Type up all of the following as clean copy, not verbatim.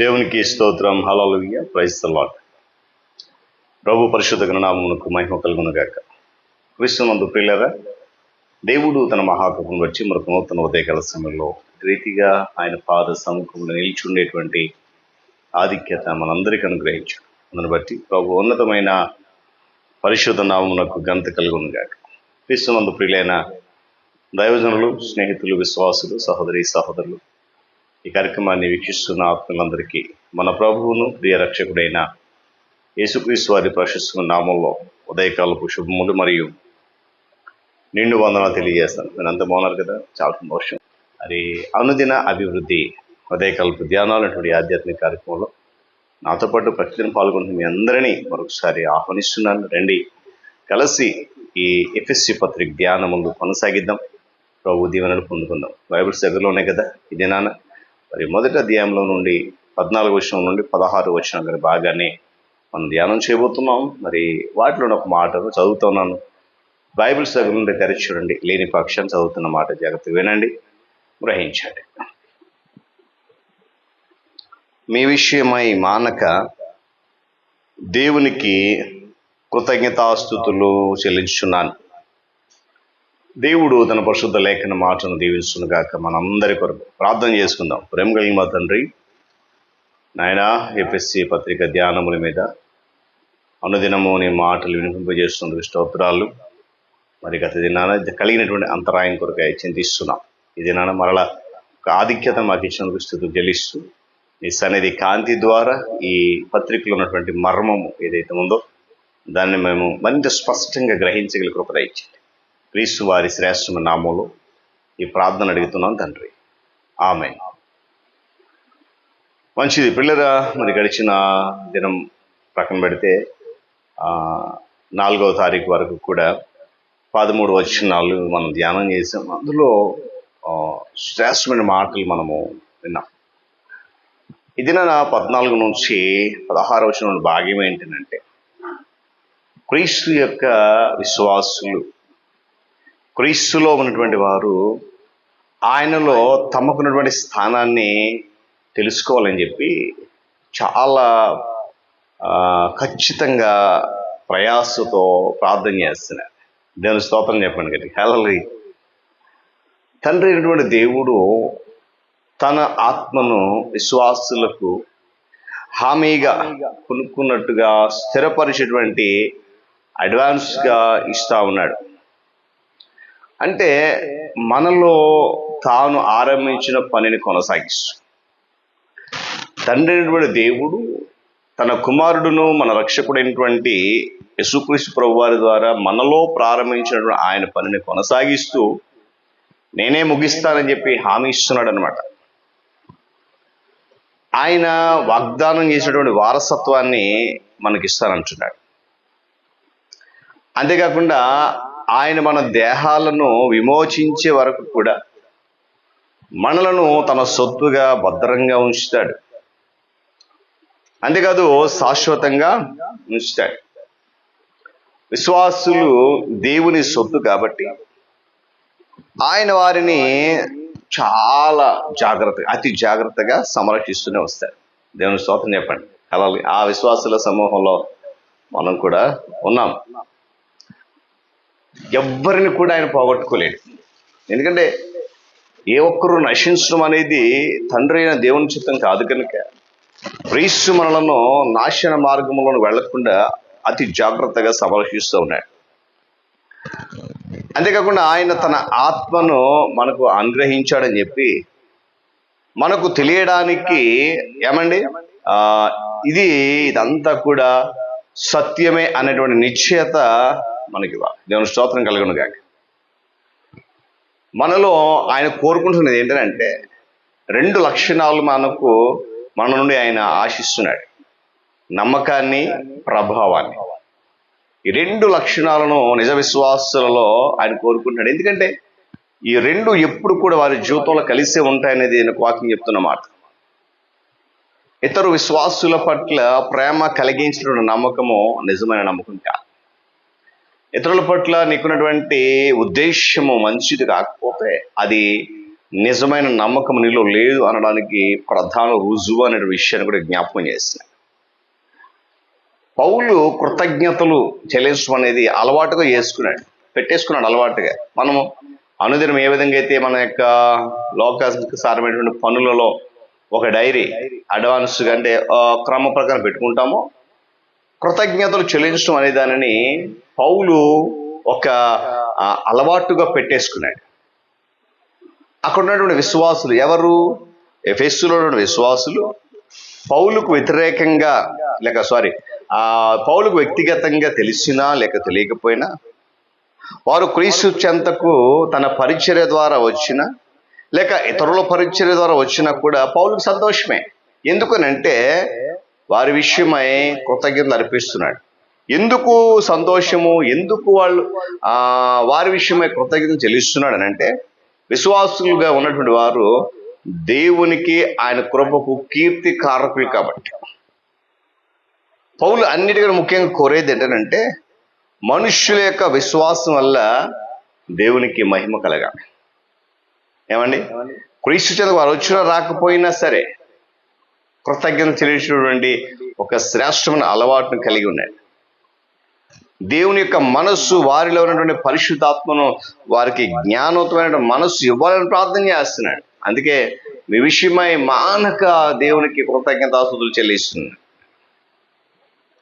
దేవునికి స్తోత్రం. హల్లెలూయా. Praise the lord. ప్రభు పరిశుద్ధ నామమునకు మహిమ కలుగును గాక. క్రీస్తునందు ప్రియులారా, దేవుడు తన మహాకృపను వచ్చి మనకు నూతన ఉదయకాల సమయంలో రీతిగా ఆయన పాద సముఖంలో నిలిచుండేటువంటి ఆధిక్యత మనందరికీ అనుగ్రహించాడు. అందుని బట్టి ప్రభు ఉన్నతమైన పరిశుద్ధ నామమునకు ఘనత కలుగును గాక. క్రీస్తునందు ప్రియులైన దైవజనులు, స్నేహితులు, విశ్వాసులు, సహోదరులు, ఈ కార్యక్రమాన్ని వీక్షిస్తున్న ఆత్మలందరికీ మన ప్రభువును ప్రియ రక్షకుడైన యేసుక్రీస్తు వారి ప్రశస్తమైన నామంలో ఉదయకాలపు శుభములు మరియు నిండు వందనాలు తెలియజేస్తాను. నేను అంత బాగున్నారు కదా, చాలా సంతోషం. మరి అనుదిన అభివృద్ధి ఉదయకాలపు ధ్యానాలు అటువంటి ఆధ్యాత్మిక కార్యక్రమంలో నాతో పాటు ప్రతిదిన పాల్గొంటున్న మీ అందరినీ మరొకసారి ఆహ్వానిస్తున్నాను. రండి, కలిసి ఈ ఎఫ్ఎస్సి పత్రిక ధ్యానం ముందు కొనసాగిద్దాం. ప్రభు దీవెనలు పొందుకుందాం. బైబిల్స్ దగ్గరలో ఉన్నాయి కదా. ఇది నాన్న మరి మొదటి అధ్యాయంలో నుండి 14 వచనం నుండి 16 వచనం గారి బాగానే మనం ధ్యానం చేయబోతున్నాం. మరి వాటిలో ఒక మాటను చదువుతున్నాను. బైబిల్స్ దగ్గర నుండి తెరచి చూడండి. లేని పక్షాన్ని చదువుతున్న మాట జాగ్రత్తగా వినండి, గ్రహించండి. మీ విషయమై మానక దేవునికి కృతజ్ఞతాస్తుతులు చెల్లించున్నాను. దేవుడు తన పరిశుద్ధ లేఖన మాటను దీవించుగాక. మనందరి కొరకు ప్రార్థన చేసుకుందాం. ప్రేమ కలిగిన మా తండ్రి, నాయన ఎఫ్ఎస్సి పత్రిక ధ్యానముల మీద అనుదినము నీ మాటలు వినిపింపజేస్తున్న స్తోత్రాలు. మరి గత దినాన కలిగినటువంటి అంతరాయం కొరకు చింతిస్తున్నాం. ఈ దినాన మరలా ఒక ఆధిక్యత మాకు ఇచ్చిన స్థితులు చెల్లిస్తూ నీ సన్నిధి కాంతి ద్వారా ఈ పత్రికలో ఉన్నటువంటి మర్మము ఏదైతే ఉందో దాన్ని మేము మరింత స్పష్టంగా గ్రహించగల కృప దయచేయండి. క్రీస్తు వారి శ్రేష్టమైన నామంలో ఈ ప్రార్థన అడుగుతున్నాం తండ్రి, ఆమేన్. మంచిది పిల్లరా, మరి గడిచిన దినం ప్రక్కన పెడితే 4వ తారీఖు వరకు కూడా 13 వచనాలు మనం ధ్యానం చేసాం. అందులో శ్రేష్టమైన మాటలు మనము విన్నాం. ఈ దిన 14 నుంచి 16 వచనం భాగ్యం ఏంటంటే, క్రీస్తు యొక్క విశ్వాసులు, క్రీస్తులో ఉన్నటువంటి వారు ఆయనలో తమకున్నటువంటి స్థానాన్ని తెలుసుకోవాలని చెప్పి చాలా ఖచ్చితంగా ప్రయాసతో ప్రార్థన చేస్తున్నారు. దేవుని స్తోత్రం చెప్పండి కదా. హల్లెలూయా. తండ్రి అయినటువంటి దేవుడు తన ఆత్మను విశ్వాసులకు హామీగా కొనుక్కున్నట్టుగా స్థిరపరిచేటువంటి అడ్వాన్స్గా ఇస్తా ఉన్నాడు. అంటే మనలో తాను ఆరంభించిన పనిని కొనసాగిస్తూ తండ్రి అయినటువంటి దేవుడు తన కుమారుడును మన రక్షకుడైనటువంటి యేసుక్రీస్తు ప్రభువారి ద్వారా మనలో ప్రారంభించినటువంటి ఆయన పనిని కొనసాగిస్తూ నేనే ముగిస్తానని చెప్పి హామీ ఇస్తున్నాడు అనమాట. ఆయన వాగ్దానం చేసినటువంటి వారసత్వాన్ని మనకిస్తానంటున్నాడు. అంతేకాకుండా ఆయన మన దేహాలను విమోచించే వరకు కూడా మనలను తన సొత్తుగా భద్రంగా ఉంచుతాడు. అంతేకాదు, శాశ్వతంగా ఉంచుతాడు. విశ్వాసులు దేవుని సొత్తు కాబట్టి ఆయన వారిని చాలా జాగ్రత్తగా, అతి జాగ్రత్తగా సంరక్షిస్తూనే వస్తాడు. దేవుని స్తోత్రం చెప్పండి. అలాగే ఆ విశ్వాసుల సమూహంలో మనం కూడా ఉన్నాం. ఎవ్వరిని కూడా ఆయన పోగొట్టుకోలేడు. ఎందుకంటే ఏ ఒక్కరూ నశించడం అనేది తండ్రి అయిన దేవుని చిత్తం కాదు కనుక క్రీస్తు మనలను నాశన మార్గంలో వెళ్లకుండా అతి జాగ్రత్తగా సంరక్షిస్తూ ఉన్నాడు. అంతేకాకుండా ఆయన తన ఆత్మను మనకు అనుగ్రహించాడని చెప్పి మనకు తెలియడానికి ఏమండి ఇదంతా కూడా సత్యమే అనేటువంటి నిశ్చయత మనకి దేవుని స్తోత్రం కలుగును గాక. మనలో ఆయన కోరుకుంటున్నది ఏంటంటే 2 లక్షణాలు మన నుండి ఆయన ఆశిస్తున్నాడు. నమ్మకాన్ని, ప్రభావాన్ని. ఈ 2 లక్షణాలను నిజ విశ్వాసులలో ఆయన కోరుకుంటున్నాడు. ఎందుకంటే ఈ 2 ఎప్పుడు కూడా వారి జీవితంలో కలిసే ఉంటాయనేది నేను వాక్యం చెప్తున్నమాట. ఇతరు విశ్వాసుల పట్ల ప్రేమ కలిగించినటువంటి నమ్మకము నిజమైన నమ్మకం కాదు. ఇతరుల పట్ల నీకున్నటువంటి ఉద్దేశము మంచిది కాకపోతే అది నిజమైన నమ్మకం నీలో లేదు అనడానికి ప్రధాన రుజువు అనే విషయాన్ని కూడా జ్ఞాపకం చేస్తున్నాను. పౌలు కృతజ్ఞతలు చెల్లించడం అనేది అలవాటుగా పెట్టేసుకున్నాడు అలవాటుగా. మనము అనుదినం ఏ విధంగా అయితే మన యొక్క లోకానికి సారమైనటువంటి పనులలో ఒక డైరీ అడ్వాన్స్గా అంటే క్రమ ప్రకారం పెట్టుకుంటామో, కృతజ్ఞతలు చెల్లించడం అనే దానిని పౌలు ఒక అలవాటుగా పెట్టేసుకున్నాడు. అక్కడ ఉన్నటువంటి విశ్వాసులు ఎవరు? ఎఫెసులో ఉన్నటువంటి విశ్వాసులు పౌలుకు వ్యతిరేకంగా పౌలుకు వ్యక్తిగతంగా తెలిసినా లేక తెలియకపోయినా, వారు క్రీస్తు చెంతకు తన పరిచర్య ద్వారా వచ్చినా లేక ఇతరుల పరిచర్య ద్వారా వచ్చినా కూడా పౌలుకు సంతోషమే. ఎందుకనంటే వారి విషయమై కృతజ్ఞతలు అర్పిస్తున్నాడు. ఎందుకు సంతోషము, ఎందుకు వాళ్ళు వారి విషయమై కృతజ్ఞతలు చెల్లిస్తున్నాడు అని అంటే, విశ్వాసులుగా ఉన్నటువంటి వారు దేవునికి ఆయన కృపకు కీర్తి కారకులు కాబట్టి. పౌలు అన్నిటికన్నా ముఖ్యంగా కోరేది ఏంటంటే మనుష్యుల యొక్క విశ్వాసం వల్ల దేవునికి మహిమ కలగాలి. ఏమండి, క్రీస్తు చెంతకు వారు వచ్చినా రాకపోయినా సరే కృతజ్ఞత చెల్లించినటువంటి ఒక శ్రేష్టమైన అలవాటును కలిగి ఉన్నాడు. దేవుని యొక్క మనస్సు వారిలో ఉన్నటువంటి పరిశుద్ధాత్మను వారికి జ్ఞానోత్తమైన మనస్సు ఇవ్వాలని ప్రార్థన చేస్తున్నాడు. అందుకే మీ విషయమై మానక దేవునికి కృతజ్ఞతాస్తుతులు చెల్లిస్తున్నాడు.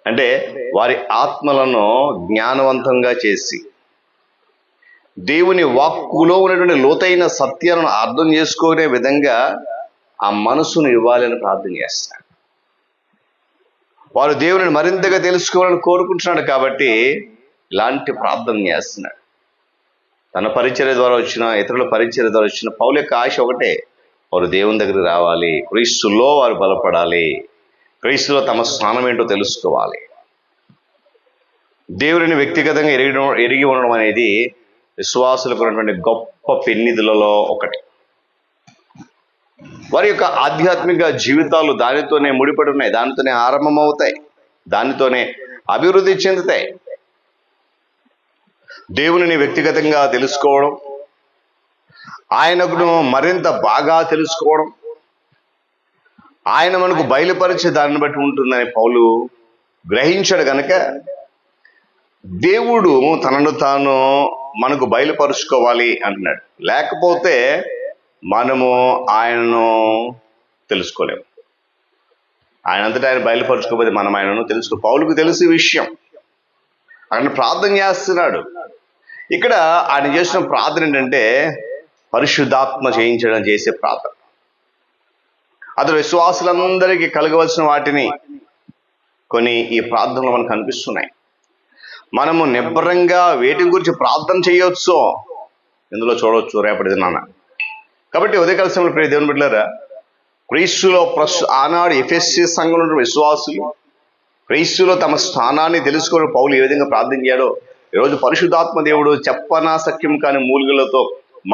అంటే వారి ఆత్మలను జ్ఞానవంతంగా చేసి దేవుని వాక్కులో ఉన్నటువంటి లోతైన సత్యాలను అర్థం చేసుకునే విధంగా ఆ మనసును ఇవ్వాలని ప్రార్థన చేస్తాడు. వారు దేవుని మరింతగా తెలుసుకోవాలని కోరుకుంటున్నాడు కాబట్టి ఇలాంటి ప్రార్థన చేస్తున్నాడు. తన పరిచర్య ద్వారా వచ్చిన, ఇతరుల పరిచర్య ద్వారా వచ్చిన పౌలు యొక్క ఆశ ఒకటే, వారు దేవుని దగ్గరికి రావాలి, క్రీస్తులో వారు బలపడాలి, క్రీస్తులో తమ స్థానం ఏంటో తెలుసుకోవాలి. దేవుడిని వ్యక్తిగతంగా ఎరిగి ఉండడం అనేది విశ్వాసులకు ఉన్నటువంటి గొప్ప పెన్నిధులలో ఒకటి. వారి యొక్క ఆధ్యాత్మిక జీవితాలు దానితోనే ముడిపడి ఉన్నాయి, దానితోనే ఆరంభమవుతాయి, దానితోనే అభివృద్ధి చెందుతాయి. దేవునిని వ్యక్తిగతంగా తెలుసుకోవడం, ఆయనకు మరింత బాగా తెలుసుకోవడం, ఆయన మనకు బయలుపరిచే దాన్ని బట్టి ఉంటుందని పౌలు గ్రహించాడు. కనుక దేవుడు తనను తాను మనకు బయలుపరుచుకోవాలి అంటున్నాడు. లేకపోతే మనము ఆయనను తెలుసుకోలేము. ఆయన అంతటా ఆయన బయలుపరుచుకోకపోతే మనం ఆయనను పౌలుకు తెలిసే విషయం. ఆయన ప్రార్థన చేస్తున్నాడు. ఇక్కడ ఆయన చేసిన ప్రార్థన ఏంటంటే పరిశుద్ధాత్మ చేసే ప్రార్థన. అతడు విశ్వాసులందరికీ కలగవలసిన వాటిని కొన్ని ఈ ప్రార్థనలు మనకు కనిపిస్తున్నాయి. మనము నిబ్బరంగా వేటి గురించి ప్రార్థన చేయొచ్చో ఇందులో చూడవచ్చు రేపటి దినాన. కాబట్టి ఉదయకాల సమయంలో ప్రియ దేవుని బిడ్డలారా, క్రీస్తులో ఆనాడు ఎఫెసీ సంఘంలో విశ్వాసులు క్రీస్తులో తమ స్థానాన్ని తెలుసుకుని పౌలు ఏ విధంగా ప్రార్థించాడో, ఈరోజు పరిశుద్ధాత్మ దేవుడు చెప్పనా సఖ్యం కాని మూలికలతో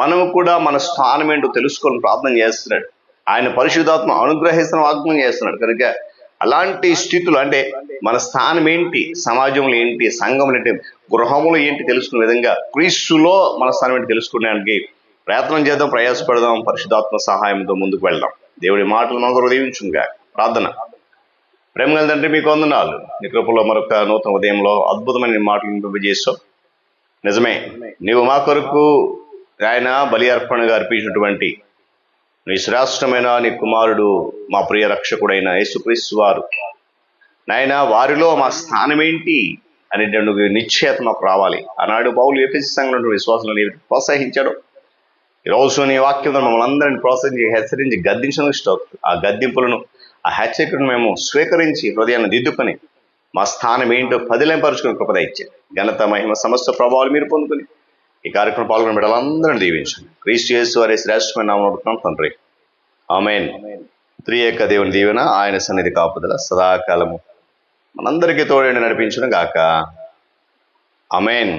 మనము కూడా మన స్థానం ఏంటో తెలుసుకొని ప్రార్థన చేస్తున్నాడు. ఆయన పరిశుద్ధాత్మ అనుగ్రహిస్తున్న వాగ్దానం చేస్తున్నాడు. కనుక అలాంటి స్థితులు అంటే మన స్థానం ఏంటి, సమాజంలో ఏంటి, సంఘంలో ఏంటి, గృహంలో ఏంటి తెలుసుకునే విధంగా క్రీస్తులో మన స్థానం ఏంటి తెలుసుకునేదానికి ప్రయత్నం చేద్దాం, ప్రయాసపడదాం. పరిశుద్ధాత్మ సహాయంతో ముందుకు వెళ్దాం. దేవుడి మాటలు మనకు హృదయించుగా. ప్రార్థన. ప్రేమ తండ్రి, మీకు వందనాలు. నీ కృపలో మరొక నూతన ఉదయంలో అద్భుతమైన మాటలు నింపజేస్తావు. నిజమే, నీవు మా కొరకు ఆయన బలి అర్పణగా అర్పించినటువంటి నీ శ్రేష్టమైన నీ కుమారుడు, మా ప్రియ రక్షకుడైన యేసుక్రీస్తు వారు నాయన, వారిలో మా స్థానం ఏంటి అనేటువంటి నిశ్చయత మాకు రావాలి. ఆనాడు పౌలు ఎఫెసీ సంఘంలో విశ్వాసాలను ప్రోత్సహించాడు. ఈరోజు నీ వాక్యం మమ్మల్ని అందరినీ ప్రోత్సహించి హెచ్చరించి గద్దించడం ఇష్టం. ఆ గద్దింపులను, ఆ హెచ్చరికను మేము స్వీకరించి హృదయాన్ని దిద్దుకొని మా స్థానం ఏంటో పదిలంపరుచుకుని కృపద ఇచ్చారు. ఘనత, మహిమ, సమస్త ప్రభావాలు మీరు పొందుకొని ఈ కార్యక్రమం పాల్గొన్న బిడ్డలందరినీ దీవించండి. క్రీస్తు యేసు వారి శ్రేష్టమైన నామమున అడుగుతున్నాం తండ్రి, ఆమేన్. త్రియేక దేవుని దీవెన, ఆయన సన్నిధి కాపుదల సదాకాలము మనందరికీ తోడేండి నడిపించును గాక. ఆమేన్.